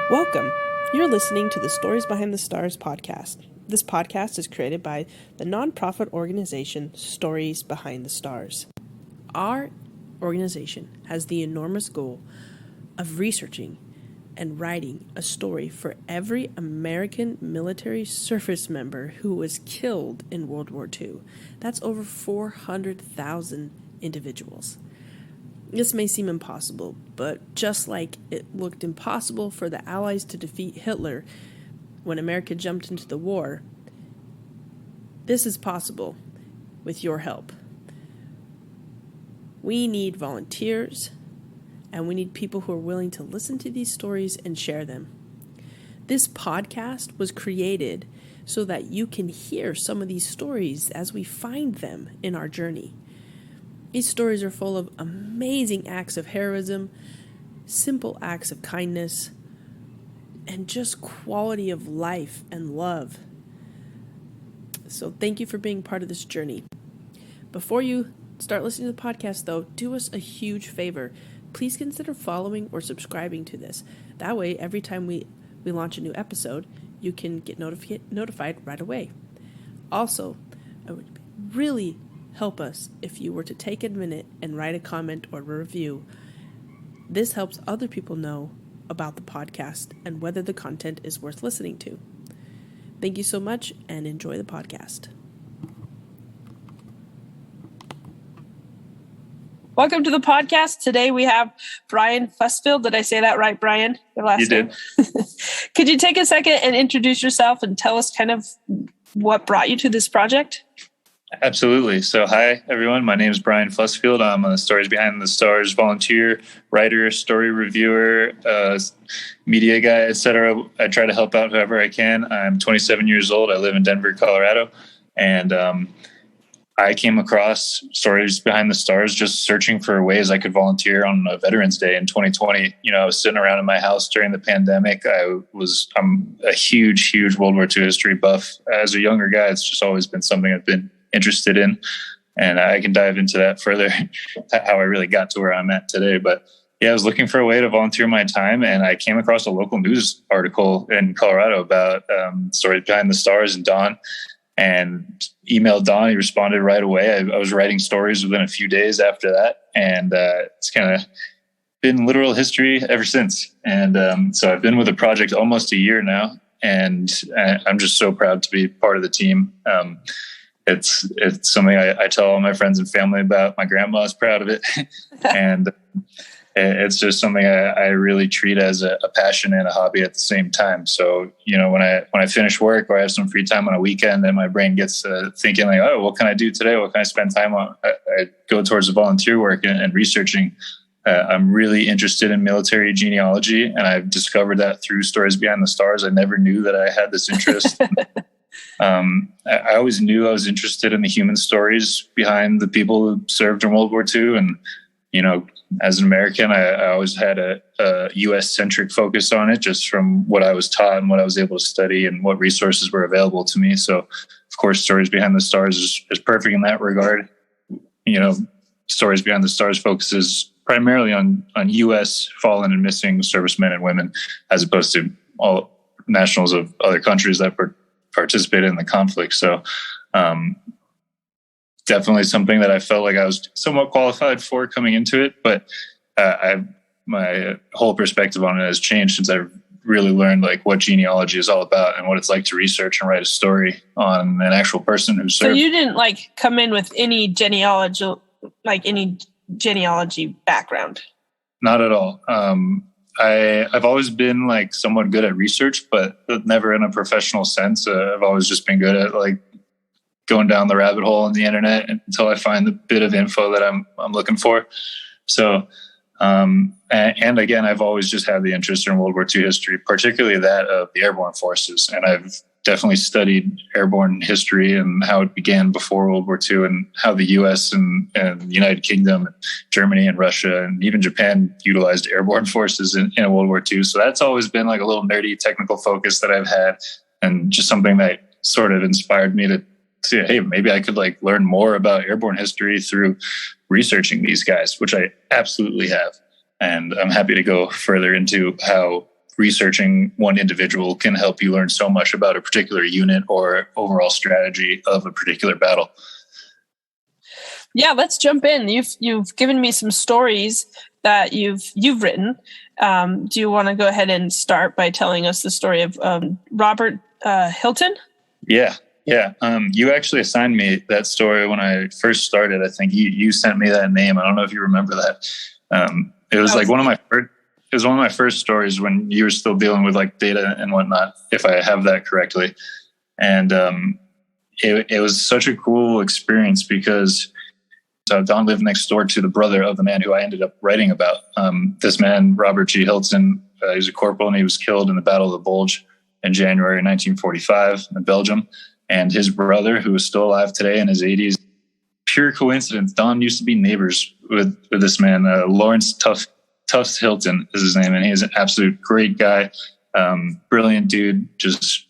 Welcome. You're listening to the Stories Behind the Stars podcast. This podcast is created by the nonprofit organization Stories Behind the Stars. Our organization has the enormous goal of researching and writing a story for every American military service member who was killed in World War II. That's over 400,000 individuals. This may seem impossible, but just like it looked impossible for the Allies to defeat Hitler when America jumped into the war, this is possible with your help. We need volunteers, and we need people who are willing to listen to these stories and share them. This podcast was created so that you can hear some of these stories as we find them in our journey. These stories are full of amazing acts of heroism, simple acts of kindness, and just quality of life and love. So thank you for being part of this journey. Before you start listening to the podcast, though, do us a huge favor. Please consider following or subscribing to this. That way, every time we launch a new episode, you can get notified right away. Also, I would really help us if you were to take a minute and write a comment or a review. This helps other people know about the podcast and whether the content is worth listening to. Thank you so much and enjoy the podcast. Welcome to the podcast. Today we have Bryan Fusfield. Did I say that right, Bryan? Your last name? You did. Could you take a second and introduce yourself and tell us kind of what brought you to this project? Absolutely. So, hi, everyone. My name is Bryan Fusfield. I'm a Stories Behind the Stars volunteer, writer, story reviewer, media guy, etc. I try to help out whoever I can. I'm 27 years old. I live in Denver, Colorado. And I came across Stories Behind the Stars just searching for ways I could volunteer on a Veterans Day in 2020. You know, I was sitting around in my house during the pandemic. I'm a huge World War II history buff. As a younger guy, it's just always been something I've been interested in, and I can dive into that further, how I really got to where I'm at today. But yeah, I was looking for a way to volunteer my time, and I came across a local news article in Colorado about Stories Behind the Stars and Don, and emailed Don. He responded right away. I was writing stories within a few days after that, and it's kind of been literal history ever since. And so I've been with the project almost a year now, and I'm just so proud to be part of the team. It's something I tell all my friends and family about. My grandma's proud of it. And it's just something I really treat as a passion and a hobby at the same time. So, you know, when I finish work or I have some free time on a weekend, then my brain gets thinking like, oh, what can I do today? What can I spend time on? I go towards the volunteer work and researching. I'm really interested in military genealogy, and I've discovered that through Stories Behind the Stars. I never knew that I had this interest. I always knew I was interested in the human stories behind the people who served in World War II. And, you know, as an American, I always had a U.S.-centric focus on it, just from what I was taught and what I was able to study and what resources were available to me. So, of course, Stories Behind the Stars is perfect in that regard. You know, Stories Behind the Stars focuses primarily on U.S. fallen and missing servicemen and women, as opposed to all nationals of other countries that participated in the conflict. So definitely something that I felt like I was somewhat qualified for coming into it, but my whole perspective on it has changed since I've really learned like what genealogy is all about and what it's like to research and write a story on an actual person who served. So you didn't like come in with any genealogy background? Not at all. I've always been like somewhat good at research, but never in a professional sense. I've always just been good at like going down the rabbit hole on the internet until I find the bit of info that I'm looking for. So, and again, I've always just had the interest in World War II history, particularly that of the airborne forces. And I've definitely studied airborne history and how it began before World War II and how the U.S. and the United Kingdom, Germany and Russia, and even Japan utilized airborne forces in World War II. So that's always been like a little nerdy technical focus that I've had, and just something that sort of inspired me to say, hey, maybe I could like learn more about airborne history through researching these guys, which I absolutely have. And I'm happy to go further into how researching one individual can help you learn so much about a particular unit or overall strategy of a particular battle. Yeah, let's jump in. You've given me some stories that you've written. Do you want to go ahead and start by telling us the story of Robert Hilton? Yeah. You actually assigned me that story when I first started. I think you sent me that name. I don't know if you remember that. It was like one of my first stories when you were still dealing with like data and whatnot, if I have that correctly. And it was such a cool experience because Don lived next door to the brother of the man who I ended up writing about. This man, Robert G. Hilton, he was a corporal and he was killed in the Battle of the Bulge in January 1945 in Belgium. And his brother, who is still alive today in his 80s, pure coincidence. Don used to be neighbors with this man, Lawrence Tufts Hilton is his name. And he's an absolute great guy. Brilliant dude, just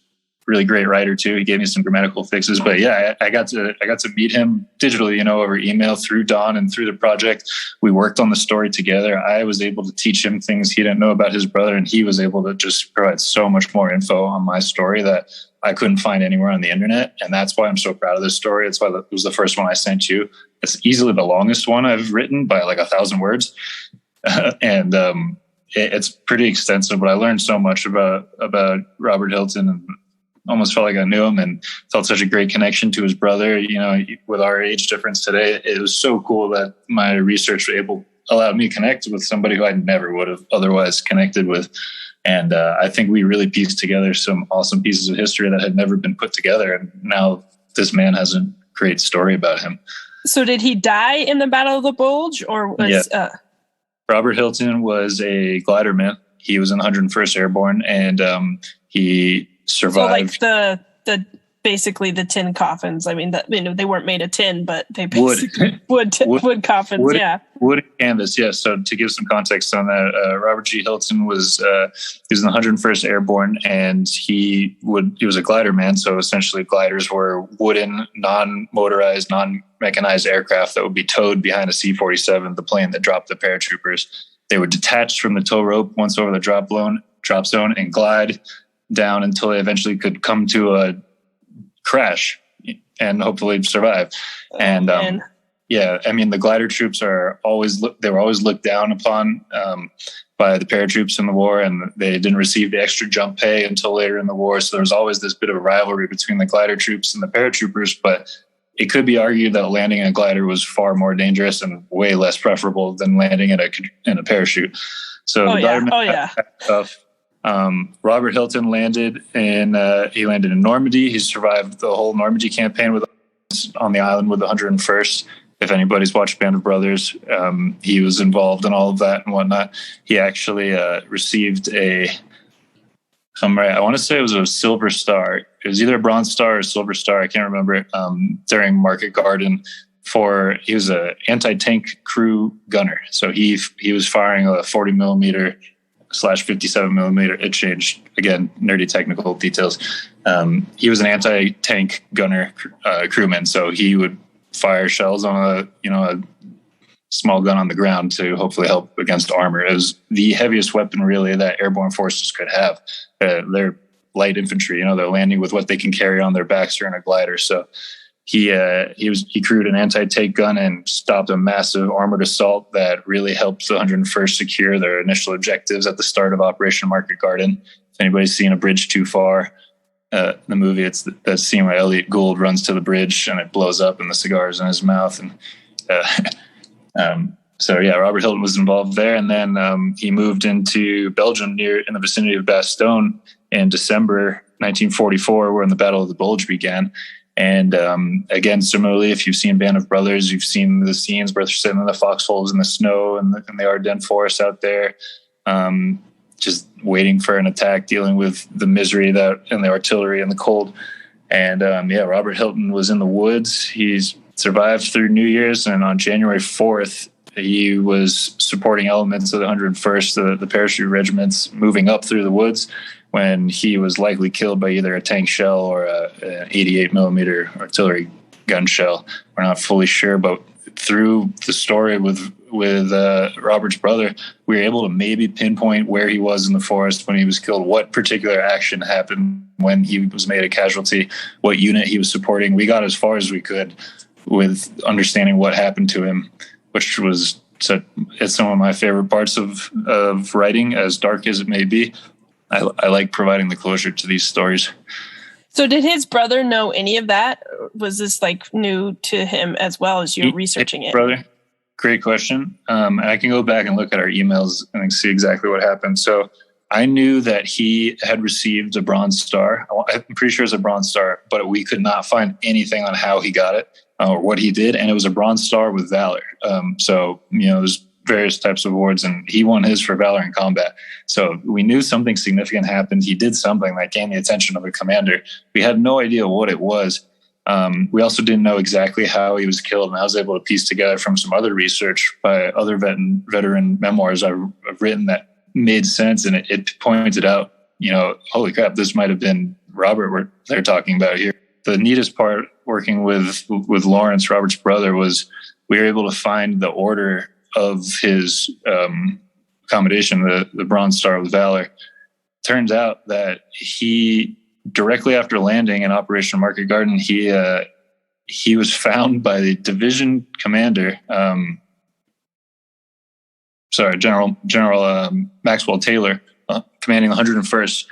really great writer too. He gave me some grammatical fixes, but yeah, I got to meet him digitally, over email through Don and through the project. We worked on the story together. I was able to teach him things he didn't know about his brother, and he was able to just provide so much more info on my story that I couldn't find anywhere on the internet. And that's why I'm so proud of this story. It's why it was the first one I sent you. It's easily the longest one I've written by like 1,000 words. And it's pretty extensive, but I learned so much about Robert Hilton and almost felt like I knew him and felt such a great connection to his brother. With our age difference today, it was so cool that my research allowed me to connect with somebody who I never would have otherwise connected with. And I think we really pieced together some awesome pieces of history that had never been put together. And now this man has a great story about him. So did he die in the Battle of the Bulge, or was... Yeah. Robert Hilton was a gliderman. He was in the 101st Airborne, and he survived. So like the basically the tin coffins. I mean, they weren't made of tin, but they basically wood coffins. Wood and canvas. Yeah. So to give some context on that, Robert G. Hilton was he was in the 101st Airborne, and he was a gliderman. So essentially, gliders were wooden, non-motorized, non-mechanized aircraft that would be towed behind a C-47, the plane that dropped the paratroopers. They were detached from the tow rope once over the drop zone and glide down until they eventually could come to a crash and hopefully survive. And the glider troops were always looked down upon by the paratroops in the war, and they didn't receive the extra jump pay until later in the war. So there was always this bit of a rivalry between the glider troops and the paratroopers, but it could be argued that landing in a glider was far more dangerous and way less preferable than landing in a parachute. So Robert Hilton landed in Normandy. He survived the whole Normandy campaign on the island with the 101st. If anybody's watched Band of Brothers, he was involved in all of that and whatnot. He actually received I want to say it was a Silver Star. It was either a Bronze Star or Silver Star. I can't remember. During Market Garden, he was an anti-tank crew gunner. So he was firing a 40 millimeter / 57 millimeter. It changed again, nerdy technical details. He was an anti-tank gunner crewman. So he would fire shells on a small gun on the ground to hopefully help against armor. It was the heaviest weapon really that airborne forces could have. They're light infantry, they're landing with what they can carry on their backs or in a glider. So he crewed an anti-tank gun and stopped a massive armored assault that really helped the 101st secure their initial objectives at the start of Operation Market Garden. If anybody's seen A Bridge Too Far, the movie, it's that scene where Elliot Gould runs to the bridge and it blows up and the cigar's in his mouth. And Robert Hilton was involved there. And then he moved into Belgium in the vicinity of Bastogne in December 1944, where the Battle of the Bulge began. And again, similarly, if you've seen Band of Brothers, you've seen the scenes where they're sitting in the foxholes in the snow and the Ardennes forest out there, just waiting for an attack, dealing with the misery and the artillery and the cold. And Robert Hilton was in the woods. He's survived through New Year's, and on January 4th, he was supporting elements of the 101st, the parachute regiments, moving up through the woods when he was likely killed by either a tank shell or an 88 millimeter artillery gun shell. We're not fully sure, but through the story with Robert's brother, we were able to maybe pinpoint where he was in the forest when he was killed, what particular action happened when he was made a casualty, what unit he was supporting. We got as far as we could with understanding what happened to him, which was it's some of my favorite parts of writing, as dark as it may be. I like providing the closure to these stories. So did his brother know any of that? Was this like new to him as well as you're researching it? Brother, great question. And I can go back and look at our emails and see exactly what happened. So I knew that he had received a Bronze Star. I'm pretty sure it's a Bronze Star, but we could not find anything on how he got it or what he did. And it was a Bronze Star with Valor. So, there's various types of awards, and he won his for Valor in combat. So we knew something significant happened. He did something that gained the attention of a commander. We had no idea what it was. We also didn't know exactly how he was killed, and I was able to piece together from some other research by other veteran memoirs I've written that made sense, and it pointed out, holy crap, this might have been Robert they're talking about here. The neatest part working with Lawrence, Robert's brother, was we were able to find the order of his accommodation, the Bronze Star with Valor. Turns out that he, directly after landing in Operation Market Garden, he was found by the division commander, General Maxwell Taylor, commanding the 101st,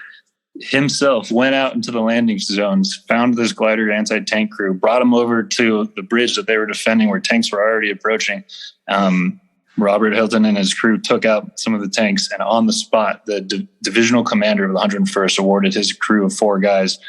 himself went out into the landing zones, found this glider anti-tank crew, brought them over to the bridge that they were defending where tanks were already approaching. Robert Hilton and his crew took out some of the tanks, and on the spot, the divisional commander of the 101st awarded his crew of 4 guys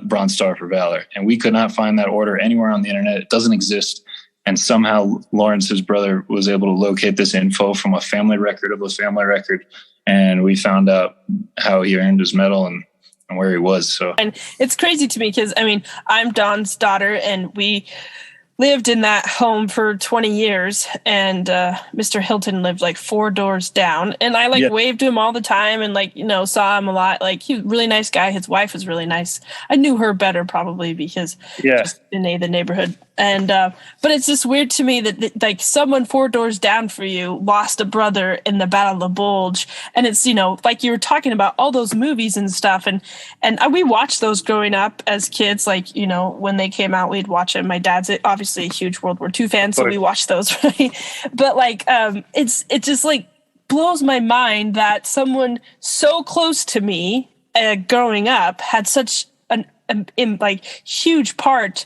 Bronze Star for Valor. And we could not find that order anywhere on the internet. It doesn't exist. And somehow Lawrence, his brother, was able to locate this info from a family record of a family record. And we found out how he earned his medal and where he was. So, and it's crazy to me because, I'm Don's daughter, and we lived in that home for 20 years, and Mr. Hilton lived like 4 doors down, and I waved to him all the time and saw him a lot. Like, he was a really nice guy. His wife was really nice. I knew her better probably because just in the neighborhood. And but it's just weird to me that someone 4 doors down for you lost a brother in the Battle of the Bulge. And it's, like you were talking about all those movies and stuff, and we watched those growing up as kids. When they came out, we'd watch them. My dad's obviously a huge World War II fan, so we watched those, right? But it just blows my mind that someone so close to me growing up had such an huge part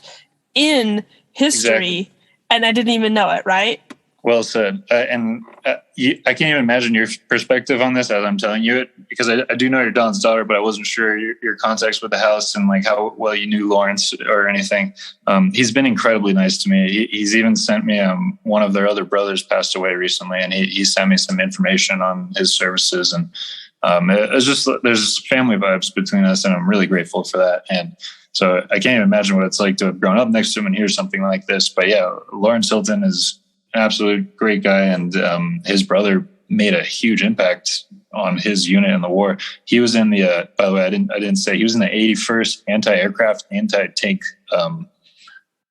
in history. Exactly. And I didn't even know it, right? Well said. I can't even imagine your perspective on this as I'm telling you it, because I do know you're Don's daughter, but I wasn't sure your context with the house and how well you knew Lawrence or anything. He's been incredibly nice to me. He's even sent me one of their other brothers passed away recently, and he sent me some information on his services. And it's just, there's family vibes between us, and I'm really grateful for that. And so I can't even imagine what it's like to have grown up next to him and hear something like this. But yeah, Lawrence Hilton is an absolute great guy, and his brother made a huge impact on his unit in the war. He was in the by the way, I didn't say, he was in the 81st anti-aircraft anti-tank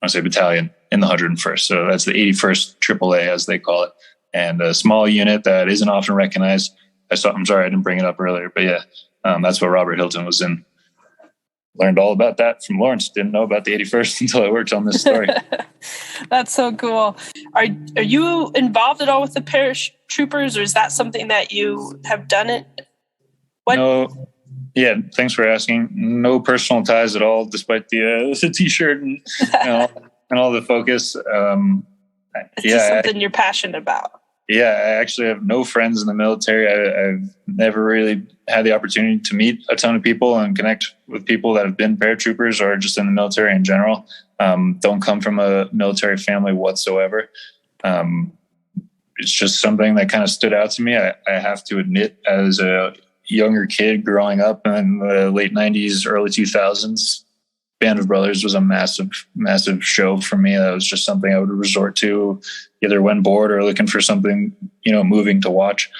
battalion in the 101st. So that's the 81st AAA, as they call it, and a small unit that isn't often recognized. I'm sorry I didn't bring it up earlier, but yeah, that's what Robert Hilton was in. Learned all about that from Lawrence. Didn't know about the 81st until I worked on this story. That's so cool. Are you involved at all with the paratroopers, or is that something that you have done it? No. Yeah, thanks for asking. No personal ties at all, despite the T-shirt and all the focus. It's just something you're passionate about. Yeah, I actually have no friends in the military. I've never really had the opportunity to meet a ton of people and connect with people that have been paratroopers or just in the military in general. Don't come from a military family whatsoever. It's just something that kind of stood out to me. I have to admit, as a younger kid growing up in the late 90s, early 2000s, Band of Brothers was a massive, massive show for me. That was just something I would resort to either when bored or looking for something, moving to watch.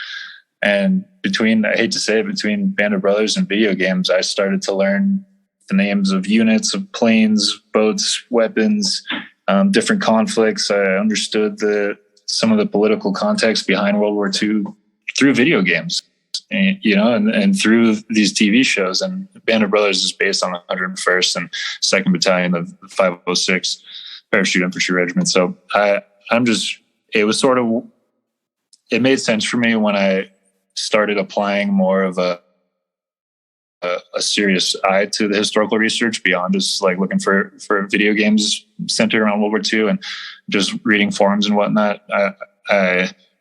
And between Band of Brothers and video games, I started to learn the names of units, of planes, boats, weapons, different conflicts. I understood some of the political context behind World War II through video games, and, and through these TV shows. And Band of Brothers is based on the 101st and 2nd Battalion of the 506 Parachute Infantry Regiment. So it made sense for me when I started applying more of a serious eye to the historical research beyond just like looking for video games centered around World War II and just reading forums and whatnot.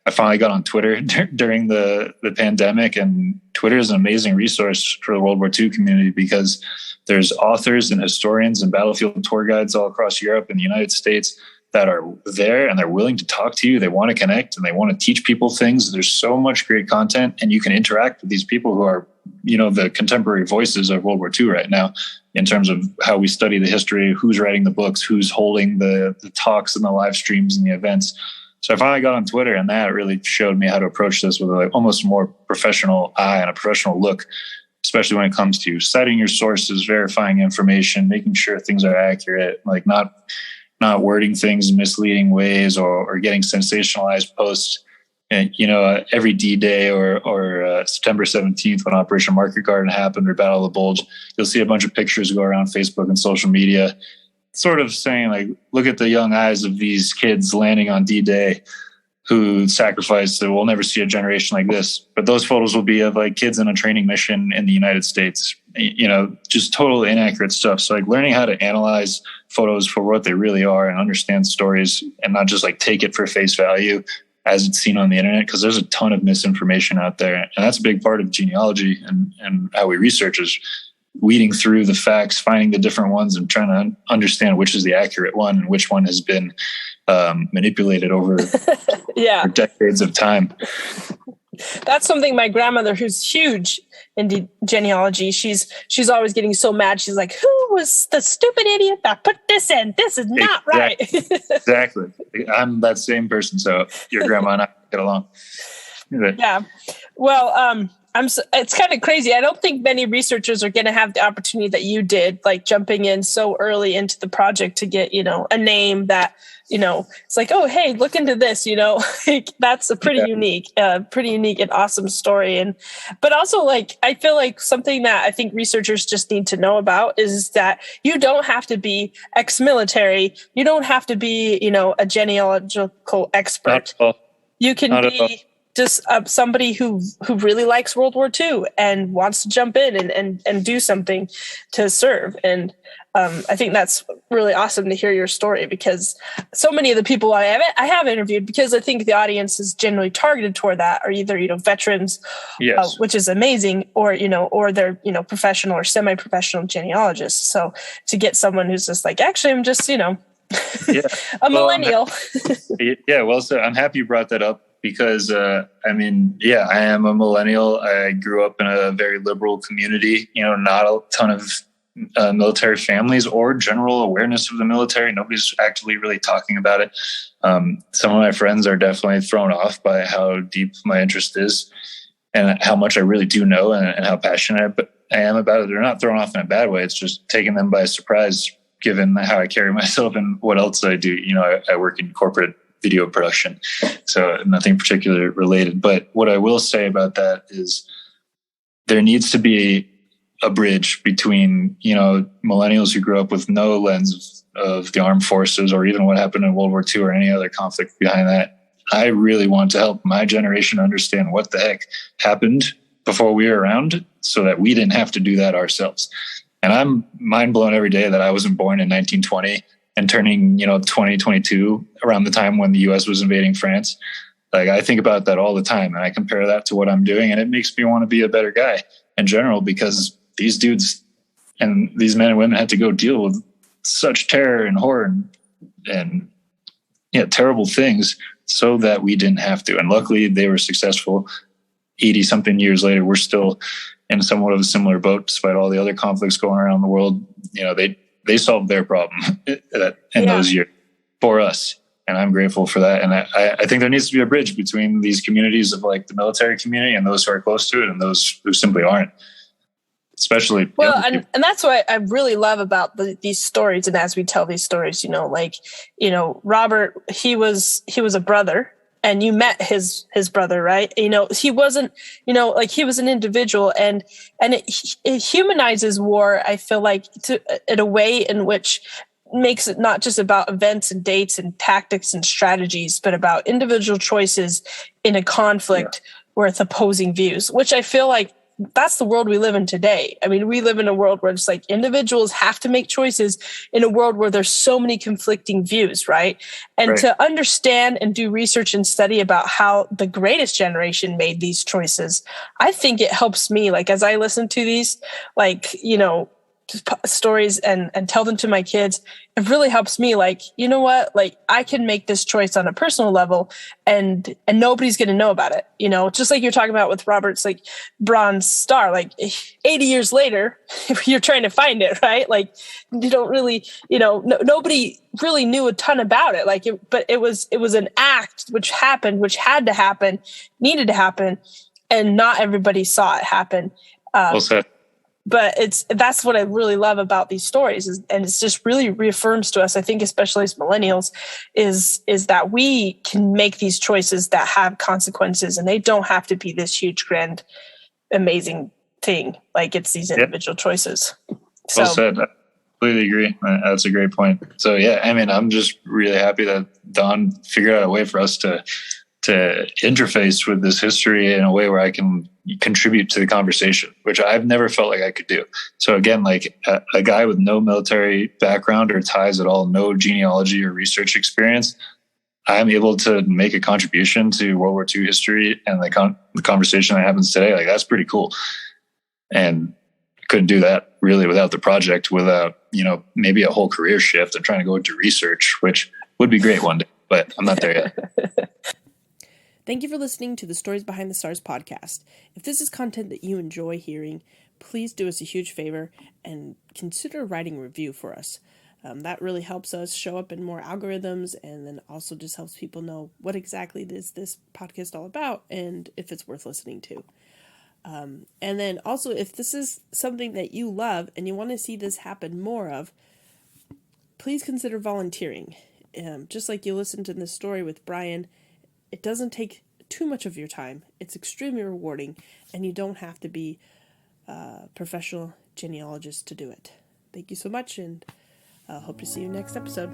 I finally got on Twitter during the pandemic, and Twitter is an amazing resource for the World War II community because there's authors and historians and battlefield tour guides all across Europe and the United States that are there, and they're willing to talk to you. They want to connect and they want to teach people things. There's so much great content, and you can interact with these people who are, the contemporary voices of World War II right now in terms of how we study the history, who's writing the books, who's holding the talks and the live streams and the events. So I finally got on Twitter, and that really showed me how to approach this with like almost a more professional eye and a professional look, especially when it comes to citing your sources, verifying information, making sure things are accurate, like not wording things in misleading ways or getting sensationalized posts. And, every D-Day or September 17th when Operation Market Garden happened or Battle of the Bulge, you'll see a bunch of pictures go around Facebook and social media sort of saying like, look at the young eyes of these kids landing on D-Day who sacrificed. That we'll never see a generation like this. But those photos will be of like kids in a training mission in the United States, just total inaccurate stuff. So like learning how to analyze photos for what they really are and understand stories and not just like take it for face value as it's seen on the internet, because there's a ton of misinformation out there. And that's a big part of genealogy and how we research is weeding through the facts, finding the different ones and trying to understand which is the accurate one and which one has been manipulated over for decades of time. That's something my grandmother, who's huge into genealogy, she's always getting so mad. She's like, who was the stupid idiot that put this in? This is not right. Exactly. I'm that same person. So your grandma and I get along. Yeah. Well, it's kind of crazy. I don't think many researchers are going to have the opportunity that you did, like jumping in so early into the project to get, a name that, it's like, oh, hey, look into this, like that's a pretty unique and awesome story. But also like, I feel like something that I think researchers just need to know about is that you don't have to be ex-military. You don't have to be, a genealogical expert. You can be just somebody who really likes World War II and wants to jump in and do something to serve. And I think that's really awesome to hear your story, because so many of the people I have interviewed, because I think the audience is generally targeted toward that, are either, veterans, yes, which is amazing, or they're, professional or semi-professional genealogists. So to get someone who's just like, actually, I'm just, a millennial. Well, so I'm happy you brought that up. Because, I am a millennial. I grew up in a very liberal community, not a ton of military families or general awareness of the military. Nobody's actively really talking about it. Some of my friends are definitely thrown off by how deep my interest is and how much I really do know and how passionate I am about it. They're not thrown off in a bad way. It's just taking them by surprise, given how I carry myself and what else I do. I work in corporate video production, so nothing particular related. But what I will say about that is there needs to be a bridge between, millennials who grew up with no lens of the armed forces or even what happened in World War II or any other conflict behind that. I really want to help my generation understand what the heck happened before we were around so that we didn't have to do that ourselves. And I'm mind blown every day that I wasn't born in 1920 and turning, 2022 around the time when the US was invading France. Like I think about that all the time and I compare that to what I'm doing, and it makes me want to be a better guy in general, because these dudes and these men and women had to go deal with such terror and horror and terrible things so that we didn't have to. And luckily they were successful. 80 something years later, we're still in somewhat of a similar boat despite all the other conflicts going around the world. They solved their problem in those years for us. And I'm grateful for that. And I think there needs to be a bridge between these communities of like the military community and those who are close to it and those who simply aren't. especially well, younger people. and that's what I really love about these stories. And as we tell these stories, Robert, he was a brother, and you met his brother, right? He wasn't, like, he was an individual, and it humanizes war. I feel like in a way in which makes it not just about events and dates and tactics and strategies, but about individual choices in a conflict with opposing views, which I feel like that's the world we live in today. I mean, we live in a world where it's like individuals have to make choices in a world where there's so many conflicting views, right? And to understand and do research and study about how the greatest generation made these choices, I think it helps me, like, as I listen to these, like, stories and tell them to my kids, it really helps me, like, you know what, like, I can make this choice on a personal level, and nobody's going to know about it, just like you're talking about with Robert's, like, bronze star, like 80 years later you're trying to find it, right? Like, you don't really, nobody really knew a ton about it, like, but it was an act which happened, which had to happen, needed to happen, and not everybody saw it happen. Well said. But that's what I really love about these stories, and it's just really reaffirms to us, I think, especially as millennials, is that we can make these choices that have consequences, and they don't have to be this huge, grand, amazing thing. Like, it's these individual choices. So, well said. I completely agree. That's a great point. So yeah, I mean, I'm just really happy that Don figured out a way for us to interface with this history in a way where I can contribute to the conversation, which I've never felt like I could do. So again, like a guy with no military background or ties at all, no genealogy or research experience, I'm able to make a contribution to World War II history and the conversation that happens today. Like, that's pretty cool. And couldn't do that really without the project, without, maybe a whole career shift and trying to go into research, which would be great one day, but I'm not there yet. Thank you for listening to the Stories Behind the Stars podcast. If this is content that you enjoy hearing, please do us a huge favor and consider writing a review for us. That really helps us show up in more algorithms, and then also just helps people know what exactly is this podcast all about and if it's worth listening to. And then also, if this is something that you love and you want to see this happen more of, please consider volunteering. Just like you listened to this story with Bryan, it doesn't take too much of your time. It's extremely rewarding, and you don't have to be a professional genealogist to do it. Thank you so much, and hope to see you next episode.